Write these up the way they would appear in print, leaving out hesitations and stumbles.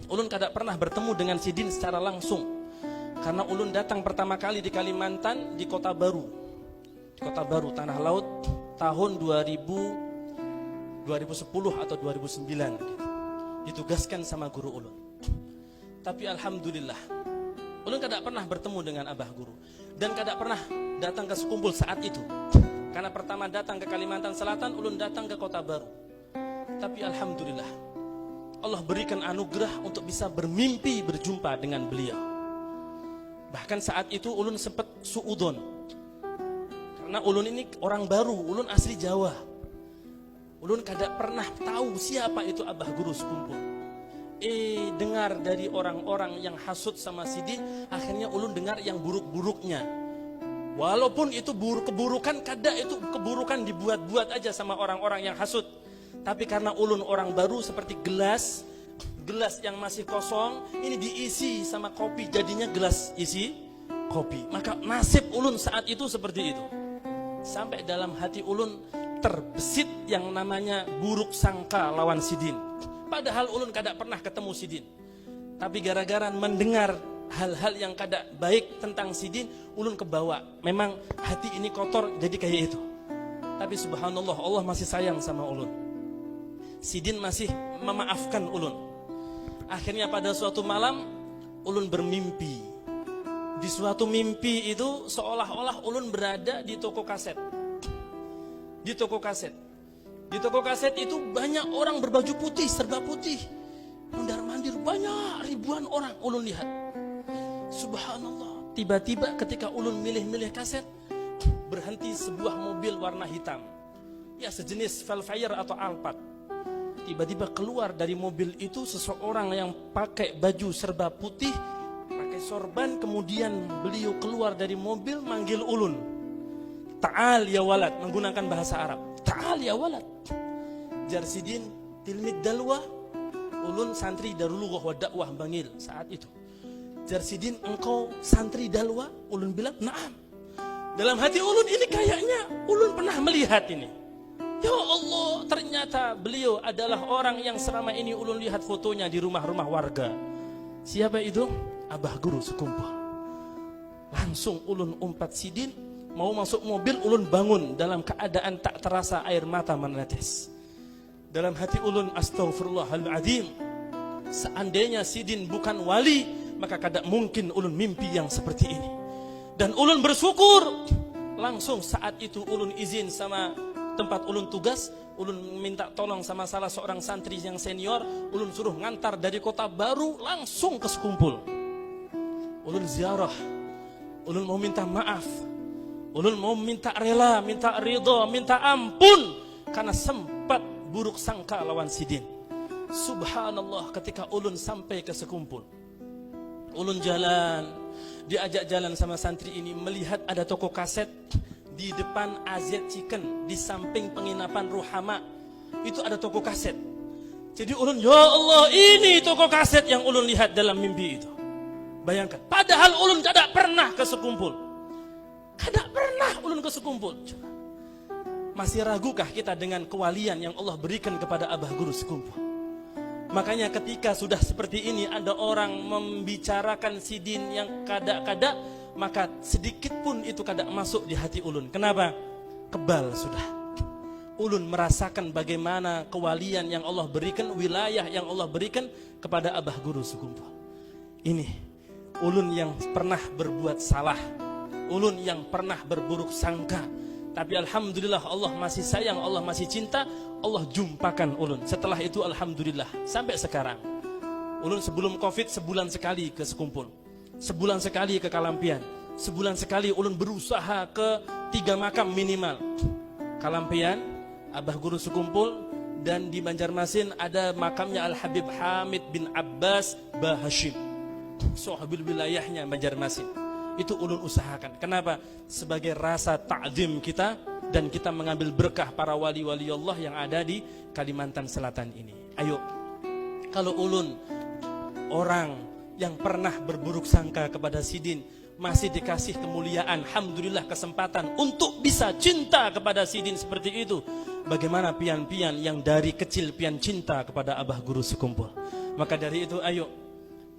ulun kada pernah bertemu dengan Sidin secara langsung. Karena ulun datang pertama kali di Kalimantan di Kota Baru. Di Kota Baru, Tanah Laut tahun 2010 atau 2009 gitu. Ditugaskan sama guru ulun. Tapi alhamdulillah ulun kada pernah bertemu dengan abah guru dan kada pernah datang ke sekumpul saat itu. Karena pertama datang ke Kalimantan Selatan, ulun datang ke Kota Baru. Tapi alhamdulillah Allah berikan anugerah untuk bisa bermimpi berjumpa dengan beliau. Bahkan saat itu ulun sempat suudon. Karena ulun ini orang baru, ulun asli Jawa. Ulun kada pernah tahu siapa itu abah guru sekumpul. Dengar dari orang-orang yang hasut sama Sidin, akhirnya ulun dengar yang buruk-buruknya. Walaupun itu keburukan, kada itu keburukan dibuat-buat aja sama orang-orang yang hasut. Tapi karena ulun orang baru seperti gelas yang masih kosong, ini diisi sama kopi, jadinya gelas isi kopi. Maka nasib ulun saat itu seperti itu. Sampai dalam hati ulun terbesit yang namanya buruk sangka lawan Sidin. Padahal ulun kada pernah ketemu Sidin. Tapi gara-gara mendengar hal-hal yang kada baik tentang Sidin, ulun kebawa. Memang hati ini kotor jadi kayak itu. Tapi subhanallah, Allah masih sayang sama ulun. Sidin masih memaafkan ulun. Akhirnya pada suatu malam ulun bermimpi. Di suatu mimpi itu seolah-olah ulun berada di toko kaset. Di toko kaset. Di toko kaset itu banyak orang berbaju putih, serba putih. Mondar-mandir banyak, ribuan orang ulun lihat. Subhanallah, tiba-tiba ketika ulun milih-milih kaset, berhenti sebuah mobil warna hitam. Ya sejenis Velfire atau Alphard. Tiba-tiba keluar dari mobil itu seseorang yang pakai baju serba putih, pakai sorban, kemudian beliau keluar dari mobil manggil ulun. Ta'al ya walad, menggunakan bahasa Arab. Ta'al ya walad. Jar Sidin tilmid dalwa, ulun santri Darul Lughah wa Dakwah Bangil saat itu. Jar Sidin, engkau santri dalwa? Ulun bilang, "Na'am." Dalam hati ulun ini kayaknya ulun pernah melihat ini. Ya Allah, ternyata beliau adalah orang yang selama ini ulun lihat fotonya di rumah-rumah warga. Siapa itu? Abah guru sekumpul. Langsung ulun umpat Sidin, mau masuk mobil, ulun bangun dalam keadaan tak terasa air mata menetes. Dalam hati ulun, astaghfirullahaladzim. Seandainya Sidin bukan wali, maka kada mungkin ulun mimpi yang seperti ini. Dan ulun bersyukur. Langsung saat itu ulun izin sama tempat ulun tugas, ulun minta tolong sama salah seorang santri yang senior, ulun suruh ngantar dari Kota Baru langsung ke sekumpul. Ulun ziarah, ulun mau minta maaf, ulun mau minta rela, minta ridha, minta ampun karena sempat buruk sangka lawan Sidin. Subhanallah, ketika ulun sampai ke sekumpul, ulun jalan, diajak jalan sama santri ini, melihat ada toko kaset di depan AZ Chicken, di samping penginapan Ruhama. Itu ada toko kaset. Jadi ulun, ya Allah, ini toko kaset yang ulun lihat dalam mimpi itu. Bayangkan, padahal ulun kada pernah ke sekumpul. Kada pernah ulun ke sekumpul. Masih ragukah kita dengan kewalian yang Allah berikan kepada abah guru sekumpul? Makanya ketika sudah seperti ini, ada orang membicarakan Sidin yang kada-kada, maka sedikit pun itu kada masuk di hati ulun. Kenapa? Kebal sudah. Ulun merasakan bagaimana kewalian yang Allah berikan, wilayah yang Allah berikan kepada abah guru sekumpul. Ini ulun yang pernah berbuat salah, ulun yang pernah berburuk sangka. Tapi alhamdulillah Allah masih sayang, Allah masih cinta, Allah jumpakan ulun. Setelah itu alhamdulillah sampai sekarang. Ulun sebelum Covid sebulan sekali ke sekumpul, sebulan sekali ke Kalampian, sebulan sekali ulun berusaha ke 3 makam minimal. Kalampian, abah guru sekumpul, dan di Banjarmasin ada makamnya Al-Habib Hamid bin Abbas Bahashim, sahabil wilayahnya Banjarmasin. Itu ulun usahakan. Kenapa? Sebagai rasa ta'zim kita, dan kita mengambil berkah para wali-wali Allah yang ada di Kalimantan Selatan ini. Ayo, kalau ulun orang yang pernah berburuk sangka kepada Sidin masih dikasih kemuliaan, alhamdulillah, kesempatan untuk bisa cinta kepada Sidin seperti itu, bagaimana pian-pian yang dari kecil pian cinta kepada abah guru sekumpul? Maka dari itu ayo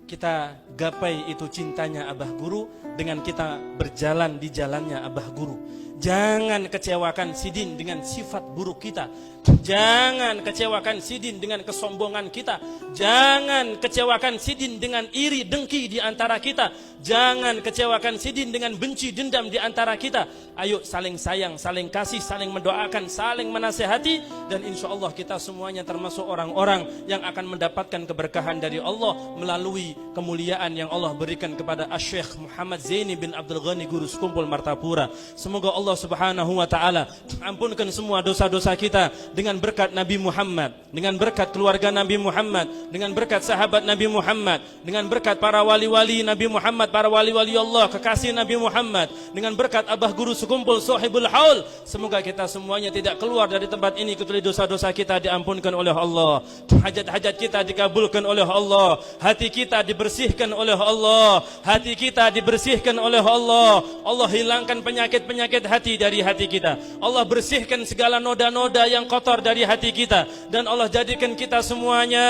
kita gapai itu cintanya Abah Guru dengan kita berjalan di jalannya Abah Guru. Jangan kecewakan Sidin dengan sifat buruk kita. Jangan kecewakan Sidin dengan kesombongan kita. Jangan kecewakan Sidin dengan iri dengki di antara kita. Jangan kecewakan Sidin dengan benci dendam di antara kita. Ayo saling sayang, saling kasih, saling mendoakan, saling menasehati. Dan insya Allah kita semuanya termasuk orang-orang yang akan mendapatkan keberkahan dari Allah melalui kemuliaan yang Allah berikan kepada Asy-Syaikh Muhammad Zaini bin Abdul Ghani Guru Sekumpul Martapura. Semoga Allah Subhanahu wa taala ampunkan semua dosa-dosa kita dengan berkat Nabi Muhammad, dengan berkat keluarga Nabi Muhammad, dengan berkat sahabat Nabi Muhammad, dengan berkat para wali-wali Nabi Muhammad, para wali-wali Allah, kekasih Nabi Muhammad, dengan berkat Abah Guru Sekumpul Sahibul Haul. Semoga kita semuanya tidak keluar dari tempat ini kecuali dosa-dosa kita diampunkan oleh Allah, hajat-hajat kita dikabulkan oleh Allah, hati kita dibersihkan oleh Allah, hati kita dibersihkan oleh Allah. Allah hilangkan penyakit-penyakit hati dari hati kita. Allah bersihkan segala noda-noda yang kotor dari hati kita, dan Allah jadikan kita semuanya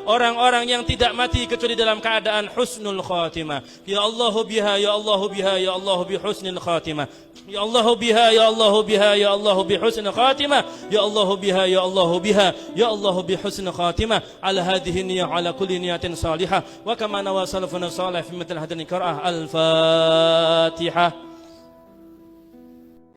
orang-orang yang tidak mati kecuali dalam keadaan husnul khatimah. Ya Allah biha, ya Allah biha, ya Allah bi husnil khatimah. Ya Allah biha, ya Allah biha, ya Allah bi husnil khatimah. Ya Allah biha, ya Allah biha, ya Allah bi husnil khatimah. Ala hadhihi niyyah, ala kulli niyatin salihah. Wa kama nawa salafuna salih fi mithl hadhihi qira'ah. Al-Fatihah.